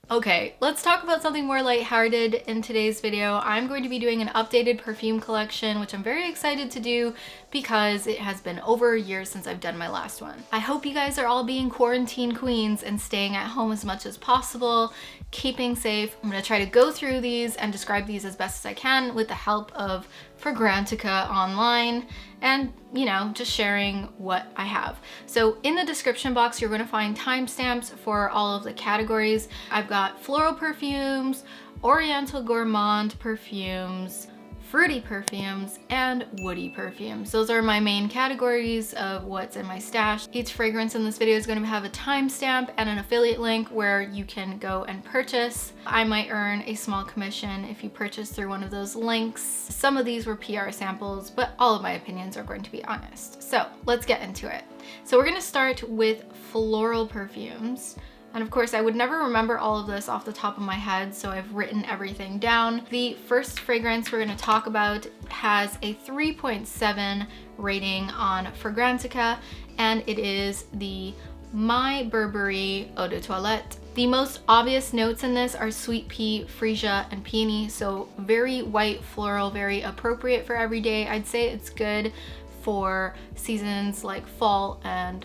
Okay, let's talk about something more lighthearted in today's video. I'm going to be doing an updated perfume collection, which I'm very excited to do because it has been over a year since I've done my last one. I hope you guys are all being quarantine queens and staying at home as much as possible, keeping safe. I'm gonna try to go through these and describe these as best as I can with the help of Fragrantica online and, you know, just sharing what I have. So in the description box, you're gonna find timestamps for all of the categories. I've got floral perfumes, oriental gourmand perfumes, fruity perfumes, and woody perfumes. Those are my main categories of what's in my stash. Each fragrance in this video is going to have a timestamp and an affiliate link where you can go and purchase. I might earn a small commission if you purchase through one of those links. Some of these were PR samples, but all of my opinions are going to be honest. So let's get into it. So we're going to start with floral perfumes. And of course, I would never remember all of this off the top of my head, so I've written everything down. The first fragrance we're going to talk about has a 3.7 rating on Fragrantica, and it is the My Burberry Eau de Toilette. The most obvious notes in this are sweet pea, freesia, and peony, so very white floral, very appropriate for every day. I'd say it's good for seasons like fall and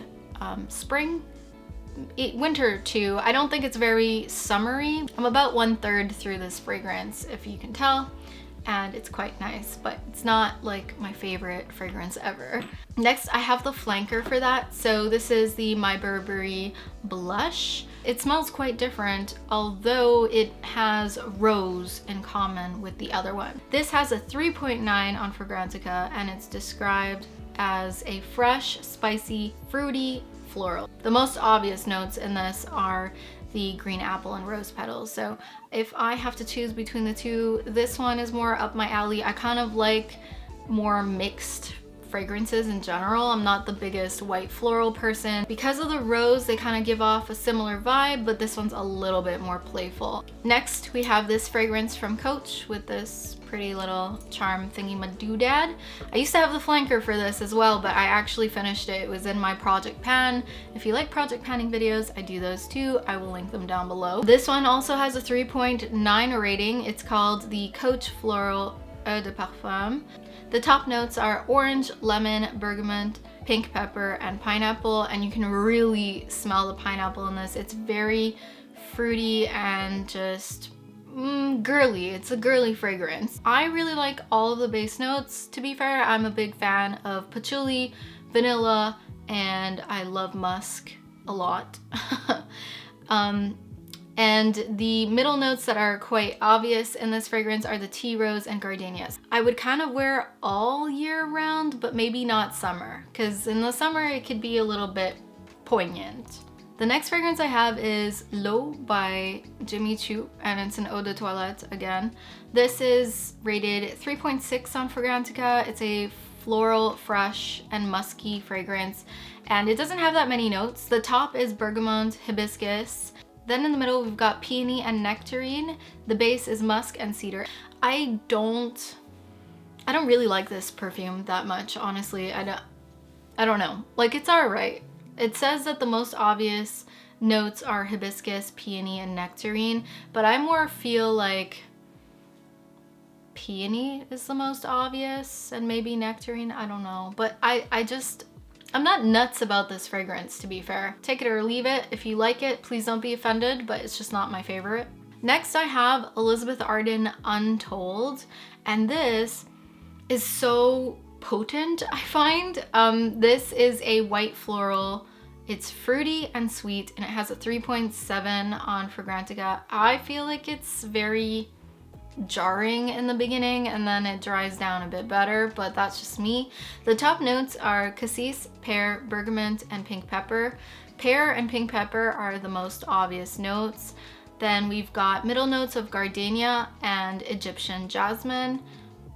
spring. Winter too. I don't think it's very summery. I'm about 1/3 through this fragrance, if you can tell, and it's quite nice, but it's not like my favorite fragrance ever. Next, I have the flanker for that. So this is the My Burberry Blush. It smells quite different, although it has rose in common with the other one. This has a 3.9 on Fragrantica, and it's described as a fresh, spicy, fruity, floral. The most obvious notes in this are the green apple and rose petals. So if I have to choose between the two, this one is more up my alley. I kind of like more mixed fragrances in general. I'm not the biggest white floral person. Because of the rose, they kind of give off a similar vibe, but this one's a little bit more playful. Next, we have this fragrance from Coach with this pretty little charm thingy doodad. I used to have the flanker for this as well, but I actually finished it. It was in my project pan. If you like project panning videos, I do those too. I will link them down below. This one also has a 3.9 rating. It's called the Coach Floral Eau de Parfum. The top notes are orange, lemon, bergamot, pink pepper, and pineapple, and you can really smell the pineapple in this. It's very fruity and just girly. It's a girly fragrance. I really like all of the base notes. To be fair, I'm a big fan of patchouli, vanilla, and I love musk a lot. And the middle notes that are quite obvious in this fragrance are the tea rose and gardenias. I would kind of wear all year round, but maybe not summer, because in the summer it could be a little bit poignant. The next fragrance I have is L'Eau by Jimmy Choo, and it's an Eau de Toilette again. This is rated 3.6 on Fragrantica. It's a floral, fresh, and musky fragrance, and it doesn't have that many notes. The top is bergamot, hibiscus. Then in the middle, we've got peony and nectarine. The base is musk and cedar. I don't really like this perfume that much, honestly. I don't know. Like, it's alright. It says that the most obvious notes are hibiscus, peony, and nectarine, but I more feel like peony is the most obvious, and maybe nectarine, I don't know. But I'm not nuts about this fragrance, to be fair. Take it or leave it. If you like it, please don't be offended, but it's just not my favorite. Next, I have Elizabeth Arden Untold, and this is so potent, I find. This is a white floral. It's fruity and sweet, and it has a 3.7 on Fragrantica. I feel like it's very jarring in the beginning, and then it dries down a bit better, but that's just me. The top notes are cassis, pear, bergamot, and pink pepper. Pear and pink pepper are the most obvious notes. Then we've got middle notes of gardenia and Egyptian jasmine,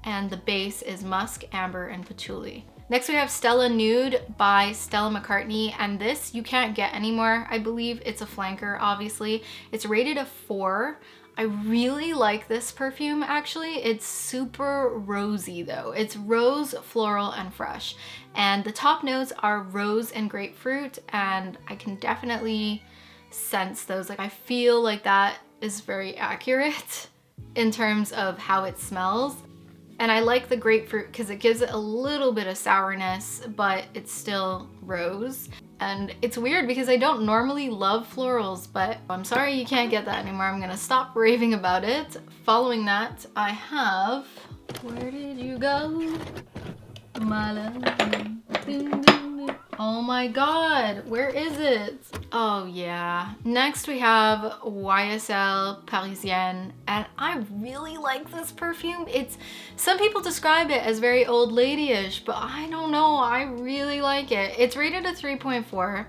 and the base is musk, amber, and patchouli. Next we have Stella Nude by Stella McCartney, and this you can't get anymore. I believe it's a flanker, obviously. It's rated a 4. I really like this perfume, actually. It's super rosy though. It's rose, floral, and fresh. And the top notes are rose and grapefruit, and I can definitely sense those. Like, I feel like that is very accurate in terms of how it smells. And I like the grapefruit because it gives it a little bit of sourness, but it's still rose. And it's weird because I don't normally love florals, but I'm sorry you can't get that anymore. I'm gonna stop raving about it. Following that, I have, where did you go, my love? Oh my god, where is it? Oh yeah. Next we have YSL Parisienne, and I really like this perfume. Some people describe it as very old lady-ish, but I don't know, I really like it. It's rated a 3.4.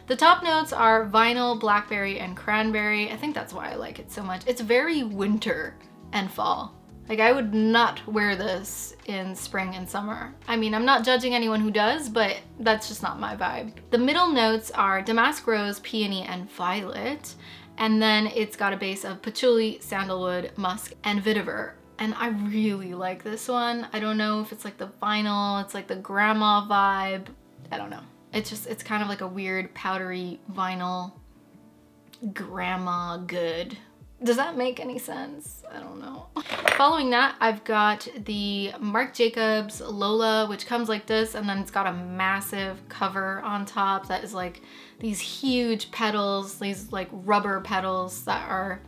The top notes are vinyl, blackberry, and cranberry. I think that's why I like it so much. It's very winter and fall. Like, I would not wear this in spring and summer. I mean, I'm not judging anyone who does, but that's just not my vibe. The middle notes are damask rose, peony, and violet. And then it's got a base of patchouli, sandalwood, musk, and vetiver. And I really like this one. I don't know if it's like the vinyl, it's like the grandma vibe. I don't know. It's kind of like a weird powdery vinyl grandma good. Does that make any sense? I don't know. Following that, I've got the Marc Jacobs Lola, which comes like this, and then it's got a massive cover on top that is like these huge petals, these like rubber petals that are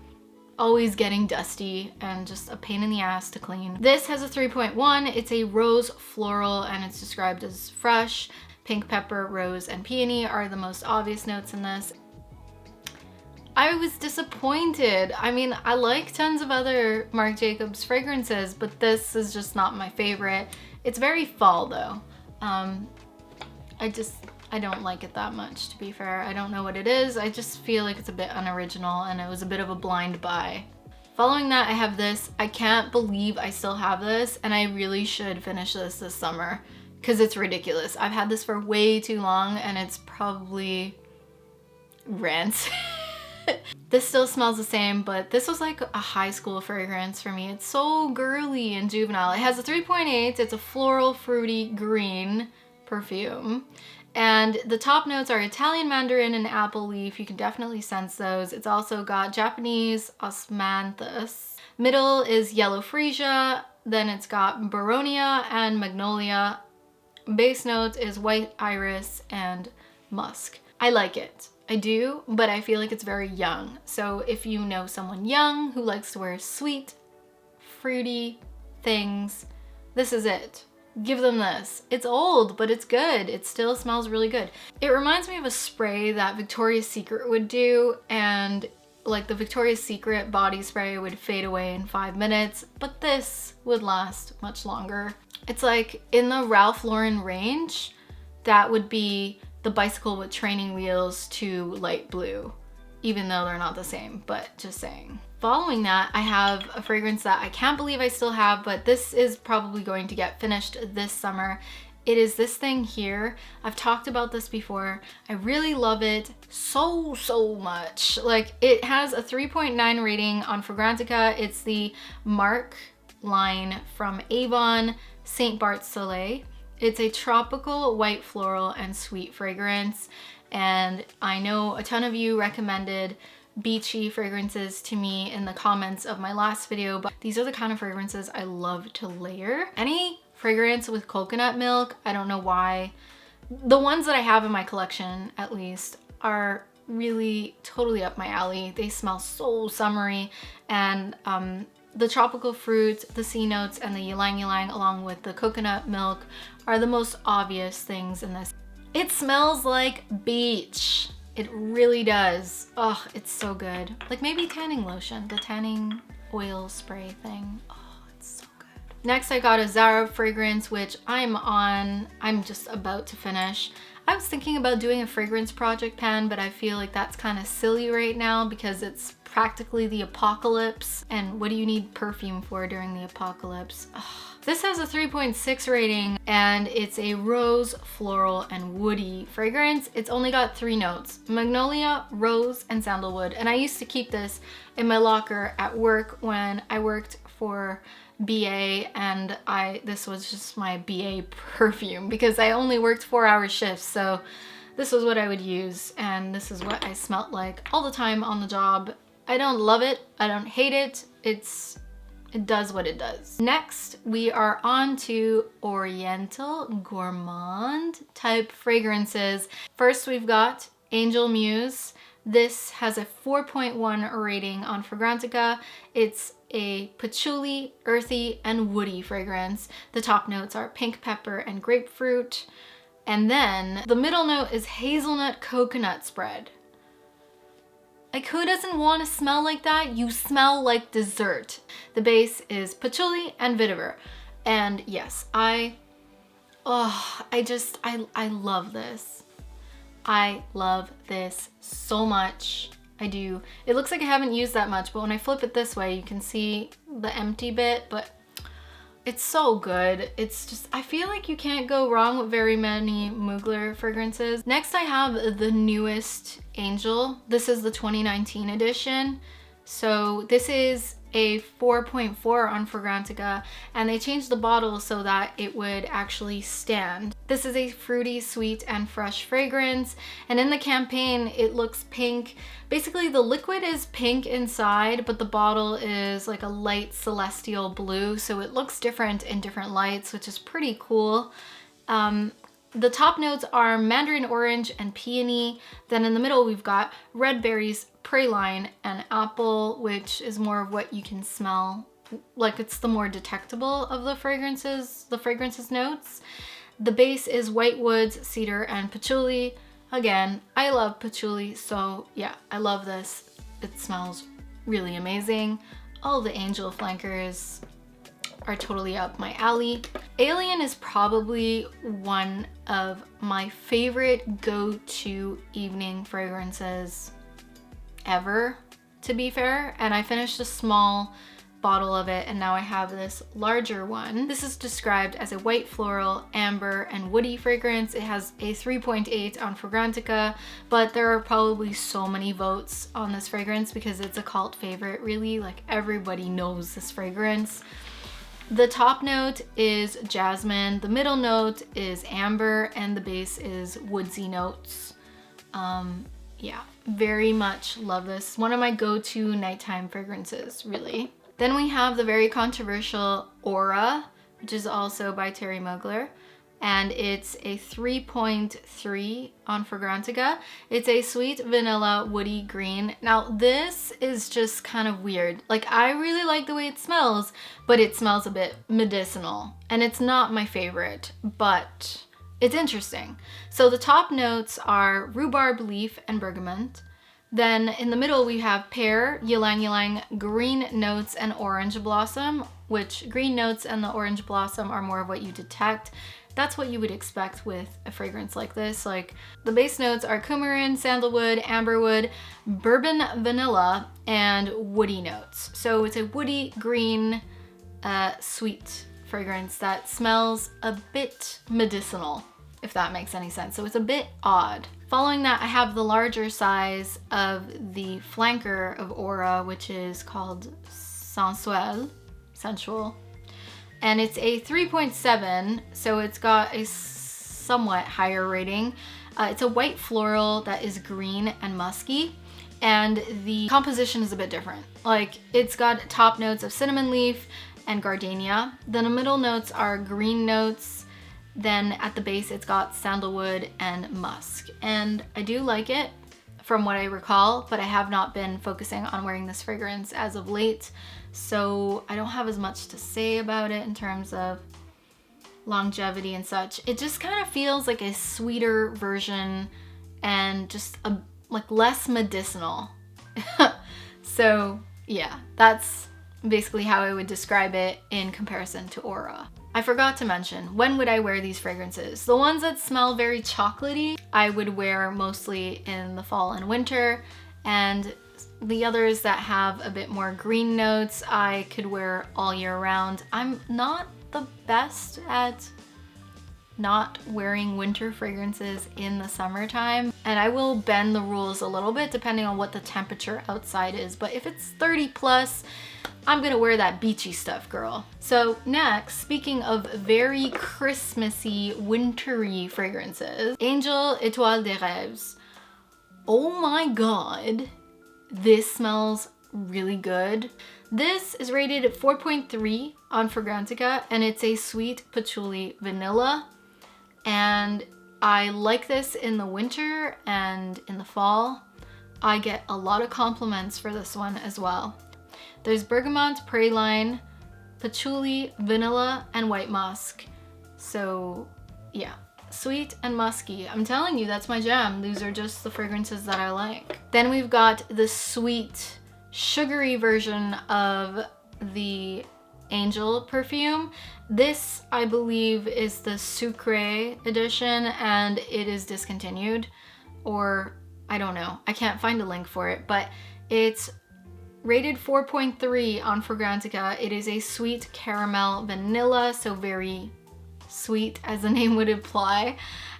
always getting dusty and just a pain in the ass to clean. This has a 3.1. It's a rose floral and it's described as fresh. Pink pepper, rose, and peony are the most obvious notes in this. I was disappointed. I mean, I like tons of other Marc Jacobs fragrances, but this is just not my favorite. It's very fall though. I don't like it that much, to be fair. I don't know what it is. I just feel like it's a bit unoriginal and it was a bit of a blind buy. Following that, I have this. I can't believe I still have this, and I really should finish this summer because it's ridiculous. I've had this for way too long and it's probably rancid. This still smells the same, but this was like a high school fragrance for me. It's so girly and juvenile. It has a 3.8. It's a floral, fruity, green perfume. And the top notes are Italian mandarin and apple leaf. You can definitely sense those. It's also got Japanese osmanthus. Middle is yellow freesia. Then it's got baronia and magnolia. Base notes is white iris and musk. I like it. I do, but I feel like it's very young. So if you know someone young who likes to wear sweet, fruity things, this is it. Give them this. It's old, but it's good. It still smells really good. It reminds me of a spray that Victoria's Secret would do, and like the Victoria's Secret body spray would fade away in 5 minutes, but this would last much longer. It's like in the Ralph Lauren range, that would be the bicycle with training wheels to light blue, even though they're not the same, but just saying. Following that, I have a fragrance that I can't believe I still have, but this is probably going to get finished this summer. It is this thing here. I've talked about this before. I really love it so much. Like, it has a 3.9 rating on Fragrantica. It's the Mark line from Avon, St. Barts Soleil. It's a tropical white floral and sweet fragrance, and I know a ton of you recommended beachy fragrances to me in the comments of my last video, but these are the kind of fragrances I love to layer. Any fragrance with coconut milk, I don't know why. The ones that I have in my collection, at least, are really totally up my alley. They smell so summery, and the tropical fruits, the sea notes, and the ylang ylang along with the coconut milk are the most obvious things in this. It smells like beach. It really does. Oh, it's so good. Like maybe tanning lotion, the tanning oil spray thing. Oh, it's so good. Next, I got a Zara fragrance, which I'm just about to finish. I was thinking about doing a fragrance project pan, but I feel like that's kind of silly right now because it's practically the apocalypse, and what do you need perfume for during the apocalypse? Ugh. This has a 3.6 rating, and it's a rose, floral, and woody fragrance. It's only got 3 notes: magnolia, rose, and sandalwood. And I used to keep this in my locker at work when I worked for BA, and this was just my BA perfume because I only worked 4-hour shifts, so this was what I would use, and this is what I smelled like all the time on the job. I don't love it. I don't hate it. It does what it does. Next, we are on to Oriental Gourmand type fragrances. First, we've got Angel Muse. This has a 4.1 rating on Fragrantica. It's a patchouli, earthy, and woody fragrance. The top notes are pink pepper and grapefruit. And then the middle note is hazelnut coconut spread. Like, who doesn't want to smell like that? You smell like dessert. The base is patchouli and vetiver. And yes, I love this. I love this so much. I do. It looks like I haven't used that much, but when I flip it this way, you can see the empty bit, but it's so good. It's just, I feel like you can't go wrong with very many Mugler fragrances. Next, I have the newest Angel. This is the 2019 edition. So this is a 4.4 on Fragrantica, and they changed the bottle so that it would actually stand. This is a fruity, sweet, and fresh fragrance, and in the campaign it looks pink. Basically the liquid is pink inside, but the bottle is like a light celestial blue, so it looks different in different lights, which is pretty cool. The top notes are mandarin orange and peony. Then in the middle we've got red berries, praline, and apple, which is more of what you can smell. Like, it's the more detectable of the fragrances notes. The base is white woods, cedar, and patchouli. Again, I love patchouli, so yeah, I love this. It smells really amazing. All the Angel flankers are totally up my alley. Alien is probably one of my favorite go-to evening fragrances ever, to be fair. And I finished a small bottle of it, and now I have this larger one. This is described as a white floral, amber, and woody fragrance. It has a 3.8 on Fragrantica, but there are probably so many votes on this fragrance because it's a cult favorite, really. Like, everybody knows this fragrance. The top note is jasmine, the middle note is amber, and the base is woodsy notes. Yeah, very much love this. One of my go-to nighttime fragrances, really. Then we have the very controversial Aura, which is also by Terry Mugler, and it's a 3.3 on Fragrantica. It's a sweet vanilla woody green. Now this is just kind of weird. Like, I really like the way it smells, but it smells a bit medicinal, and it's not my favorite, but it's interesting. So the top notes are rhubarb leaf and bergamot. Then in the middle we have pear, ylang ylang, green notes, and orange blossom, which green notes and the orange blossom are more of what you detect. That's what you would expect with a fragrance like this. Like, the base notes are coumarin, sandalwood, amberwood, bourbon vanilla, and woody notes. So it's a woody green, sweet fragrance that smells a bit medicinal, if that makes any sense. So it's a bit odd. Following that, I have the larger size of the flanker of Aura, which is called Sensuel, sensual. And it's a 3.7, so it's got a somewhat higher rating. It's a white floral that is green and musky, and the composition is a bit different. Like, it's got top notes of cinnamon leaf and gardenia. Then the middle notes are green notes. Then at the base, it's got sandalwood and musk. And I do like it from what I recall, but I have not been focusing on wearing this fragrance as of late, so I don't have as much to say about it in terms of longevity and such. It just kind of feels like a sweeter version and just like less medicinal. So yeah, that's basically how I would describe it in comparison to Aura. I forgot to mention, when would I wear these fragrances? The ones that smell very chocolatey, I would wear mostly in the fall and winter, and the others that have a bit more green notes, I could wear all year round. I'm not the best at not wearing winter fragrances in the summertime, and I will bend the rules a little bit depending on what the temperature outside is, but if it's 30 plus, I'm gonna wear that beachy stuff, girl. So next, speaking of very Christmassy, wintry fragrances, Angel Etoile des Rêves. Oh my god, this smells really good. This is rated 4.3 on Fragrantica, and it's a sweet patchouli vanilla. And I like this in the winter and in the fall. I get a lot of compliments for this one as well. There's bergamot, praline, patchouli, vanilla, and white musk. So yeah, sweet and musky. I'm telling you, that's my jam. These are just the fragrances that I like. Then we've got the sweet, sugary version of the Angel perfume. This, I believe, is the Sucre edition, and it is discontinued, or I don't know. I can't find a link for it, but it's rated 4.3 on Fragrantica. It is a sweet caramel vanilla, so very sweet as the name would imply.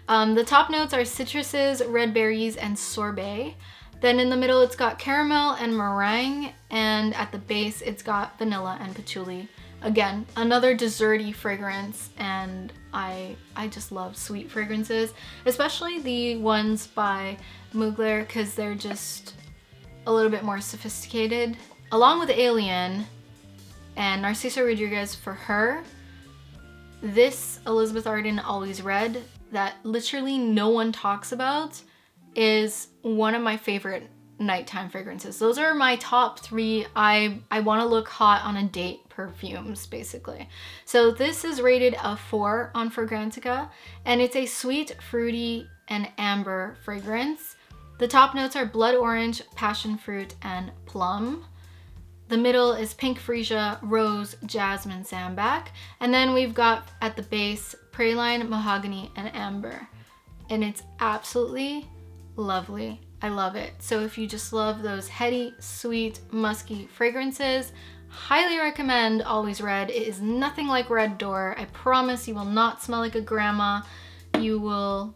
The top notes are citruses, red berries, and sorbet. Then in the middle it's got caramel and meringue, and at the base it's got vanilla and patchouli. Again, another desserty fragrance, and I just love sweet fragrances, especially the ones by Mugler, because they're just a little bit more sophisticated. Along with Alien and Narciso Rodriguez for her, this Elizabeth Arden Always Red that literally no one talks about is one of my favorite nighttime fragrances. Those are my top 3 I want to look hot on a date perfumes, basically. So this is rated a 4 on Fragrantica, and it's a sweet, fruity, and amber fragrance. The top notes are blood orange, passion fruit, and plum. The middle is pink freesia, rose, jasmine, sambac. And then we've got at the base praline, mahogany, and amber. And it's absolutely lovely. I love it. So if you just love those heady, sweet, musky fragrances, highly recommend Always Red. It is nothing like Red Door. I promise you will not smell like a grandma. You will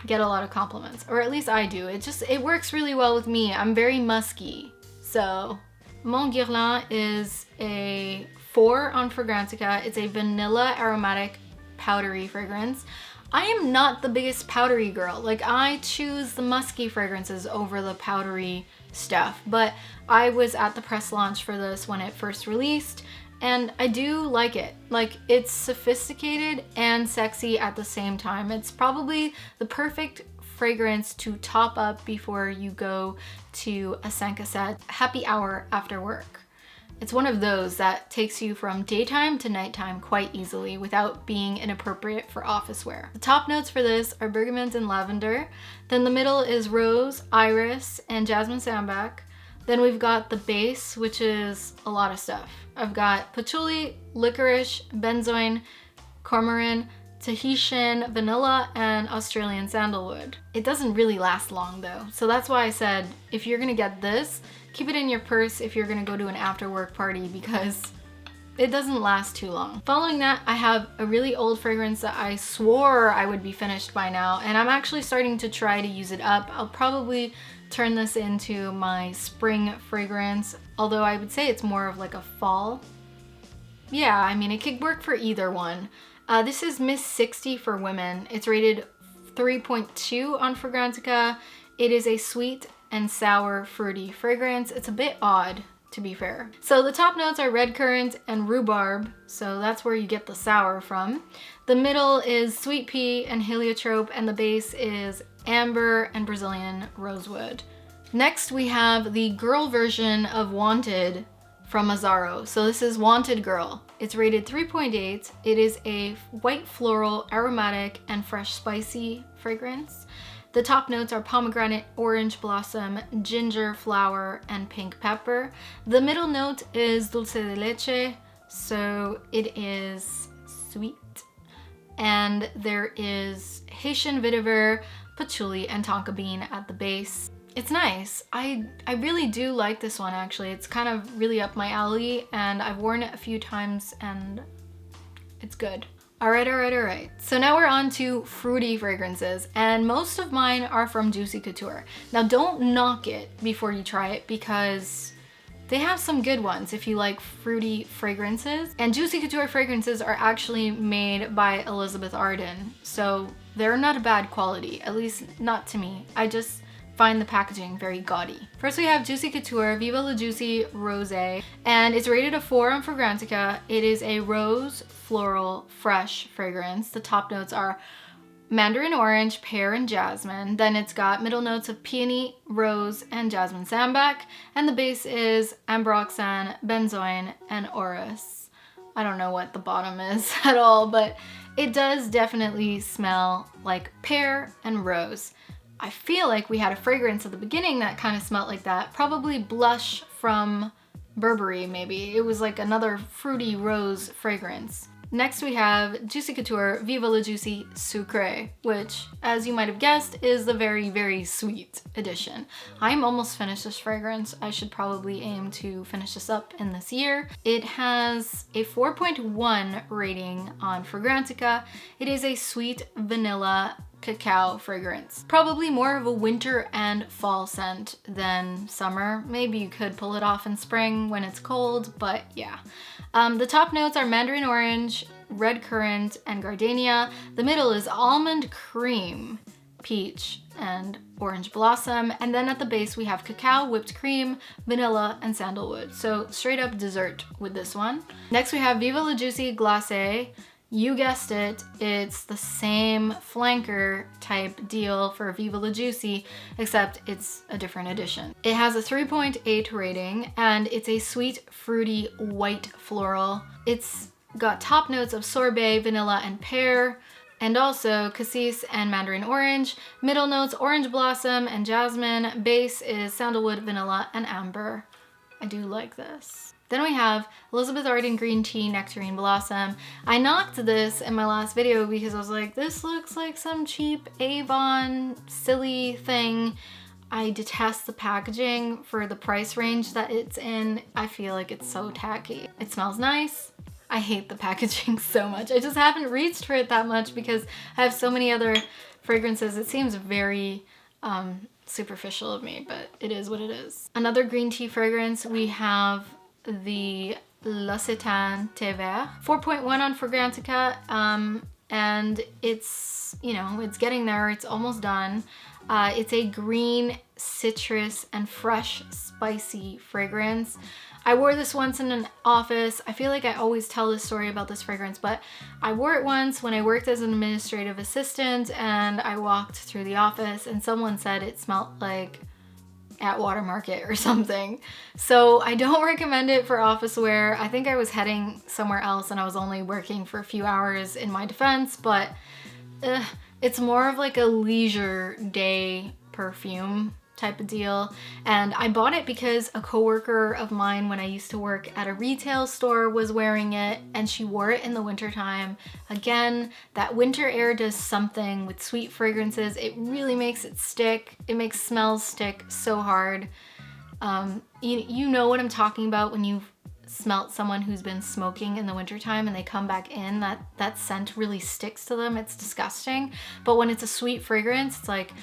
get a lot of compliments, or at least I do. It works really well with me. I'm very musky. So Mon Guerlain is a 4 on Fragrantica. It's a vanilla aromatic powdery fragrance. I am not the biggest powdery girl. Like, I choose the musky fragrances over the powdery stuff, but I was at the press launch for this when it first released, and I do like it. Like, it's sophisticated and sexy at the same time. It's probably the perfect fragrance to top up before you go to a 5 à 7 happy hour after work. It's one of those that takes you from daytime to nighttime quite easily without being inappropriate for office wear. The top notes for this are bergamot and lavender. Then the middle is rose, iris, and jasmine sambac. Then we've got the base, which is a lot of stuff. I've got patchouli, licorice, benzoin, cormoran, Tahitian, vanilla, and Australian sandalwood. It doesn't really last long though, so that's why I said if you're gonna get this, keep it in your purse if you're gonna go to an after work party, because it doesn't last too long. Following that, I have a really old fragrance that I swore I would be finished by now, and I'm actually starting to try to use it up. I'll probably turn this into my spring fragrance, although I would say it's more of like a fall. Yeah, I mean, it could work for either one. This is Miss 60 for women. It's rated 3.2 on Fragrantica. It is a sweet and sour fruity fragrance. It's a bit odd, to be fair. So the top notes are red currant and rhubarb, so that's where you get the sour from. The middle is sweet pea and heliotrope, and the base is amber and Brazilian rosewood. Next we have the girl version of Wanted from Zara. So this is Wanted Girl. It's rated 3.8. It is a white floral, aromatic, and fresh spicy fragrance. The top notes are pomegranate, orange blossom, ginger flower, and pink pepper. The middle note is dulce de leche, so it is sweet. And there is Haitian vetiver, patchouli, and tonka bean at the base. It's nice. I really do like this one, actually. It's kind of really up my alley, and I've worn it a few times and it's good. All right. So now we're on to fruity fragrances, and most of mine are from Juicy Couture. Now don't knock it before you try it, because they have some good ones if you like fruity fragrances. And Juicy Couture fragrances are actually made by Elizabeth Arden, so they're not a bad quality, at least not to me. I just find the packaging very gaudy. First we have Juicy Couture Viva La Juicy Rose, and it's rated a 4 on Fragrantica. It is a rose, floral, fresh fragrance. The top notes are mandarin orange, pear, and jasmine. Then it's got middle notes of peony, rose, and jasmine sambac. And the base is ambroxan, benzoin, and orris. I don't know what the bottom is at all, but it does definitely smell like pear and rose. I feel like we had a fragrance at the beginning that kind of smelled like that. Probably Blush from Burberry, maybe. It was like another fruity rose fragrance. Next we have Juicy Couture Viva La Juicy Sucré, which, as you might have guessed, is the very, very sweet edition. I'm almost finished this fragrance. I should probably aim to finish this up in this year. It has a 4.1 rating on Fragrantica. It is a sweet vanilla cacao fragrance. Probably more of a winter and fall scent than summer. Maybe you could pull it off in spring when it's cold, but yeah. The top notes are mandarin orange, red currant, and gardenia. The middle is almond cream, peach, and orange blossom. And then at the base we have cacao, whipped cream, vanilla, and sandalwood. So straight up dessert with this one. Next we have Viva La Juicy Glacé. You guessed it, it's the same flanker type deal for Viva La Juicy, except it's a different edition. It has a 3.8 rating, and it's a sweet, fruity, white floral. It's got top notes of sorbet, vanilla, and pear, and also cassis and mandarin orange. Middle notes, orange blossom and jasmine. Base is sandalwood, vanilla, and amber. I do like this. Then we have Elizabeth Arden Green Tea Nectarine Blossom. I knocked this in my last video because I was like, this looks like some cheap Avon silly thing. I detest the packaging for the price range that it's in. I feel like it's so tacky. It smells nice. I hate the packaging so much. I just haven't reached for it that much because I have so many other fragrances. It seems very superficial of me, but it is what it is. Another green tea fragrance, we have the L'Occitane Thé Vert, 4.1 on Fragrantica, and it's, you know, it's getting there, it's almost done. It's a green, citrus, and fresh, spicy fragrance. I wore this once in an office. I feel like I always tell this story about this fragrance, but I wore it once when I worked as an administrative assistant, and I walked through the office and someone said it smelled like Atwater Market or something. So I don't recommend it for office wear. I think I was heading somewhere else and I was only working for a few hours in my defense, but it's more of like a leisure day perfume type of deal. And I bought it because a coworker of mine when I used to work at a retail store was wearing it, and she wore it in the winter time. Again, that winter air does something with sweet fragrances. It really makes it stick. It makes smells stick so hard. You know what I'm talking about when you've smelt someone who's been smoking in the wintertime and they come back in, that scent really sticks to them. It's disgusting. But when it's a sweet fragrance, it's like,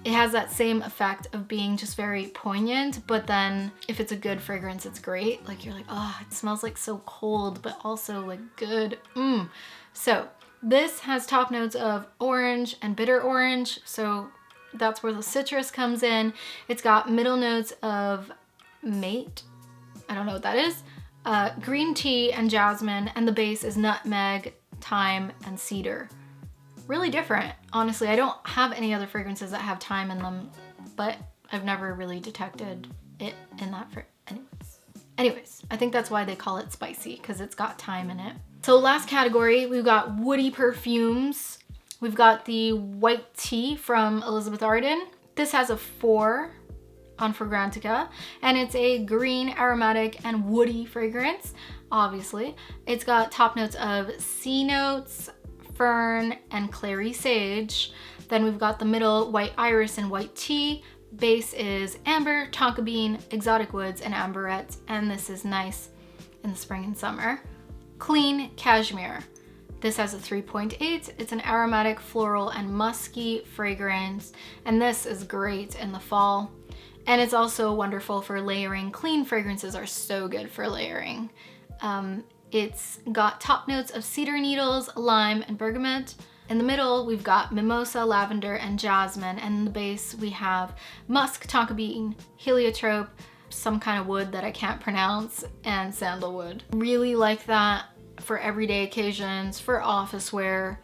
it has that same effect of being just very poignant, but then if it's a good fragrance, it's great. Like you're like, oh, it smells like so cold, but also like good. So this has top notes of orange and bitter orange. So that's where the citrus comes in. It's got middle notes of mate. I don't know what that is. Green tea and jasmine, and the base is nutmeg, thyme, and cedar. Really different. Honestly, I don't have any other fragrances that have thyme in them, but I've never really detected it in that Anyways, I think that's why they call it spicy, because it's got thyme in it. So last category, we've got woody perfumes. We've got the white tea from Elizabeth Arden. This has a 4 on Fragrantica, and it's a green, aromatic, and woody fragrance, obviously. It's got top notes of sea notes, fern, and clary sage. Then we've got the middle, white iris and white tea. Base is amber, tonka bean, exotic woods, and amberette, and this is nice in the spring and summer. Clean Cashmere. This has a 3.8. It's an aromatic, floral, and musky fragrance, and this is great in the fall. And it's also wonderful for layering. Clean fragrances are so good for layering. It's got top notes of cedar needles, lime, and bergamot. In the middle, we've got mimosa, lavender, and jasmine, and in the base we have musk, tonka bean, heliotrope, some kind of wood that I can't pronounce, and sandalwood. Really like that for everyday occasions, for office wear,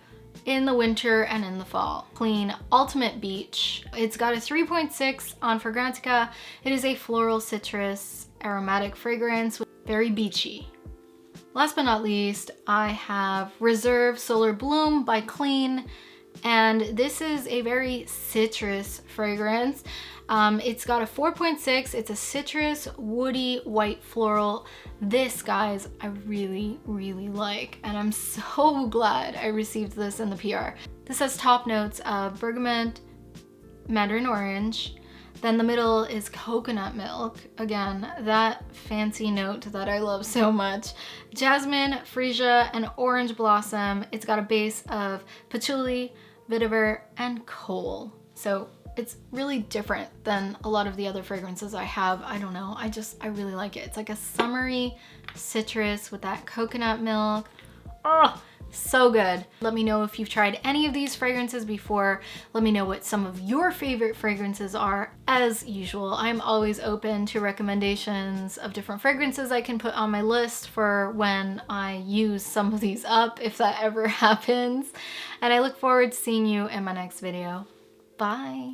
in the winter and in the fall. Clean Ultimate Beach. It's got a 3.6 on Fragrantica. It is a floral citrus aromatic fragrance, very beachy. Last but not least, I have Reserve Solar Bloom by Clean, and this is a very citrus fragrance. It's got a 4.6. It's a citrus, woody, white floral. This, guys, I really, really like, and I'm so glad I received this in the PR. This has top notes of bergamot, mandarin orange. Then the middle is coconut milk. Again, that fancy note that I love so much. Jasmine, freesia, and orange blossom. It's got a base of patchouli, vetiver, and coal. So it's really different than a lot of the other fragrances I have. I don't know, I really like it. It's like a summery citrus with that coconut milk. Oh, so good. Let me know if you've tried any of these fragrances before. Let me know what some of your favorite fragrances are. As usual, I'm always open to recommendations of different fragrances I can put on my list for when I use some of these up, if that ever happens. And I look forward to seeing you in my next video. Bye.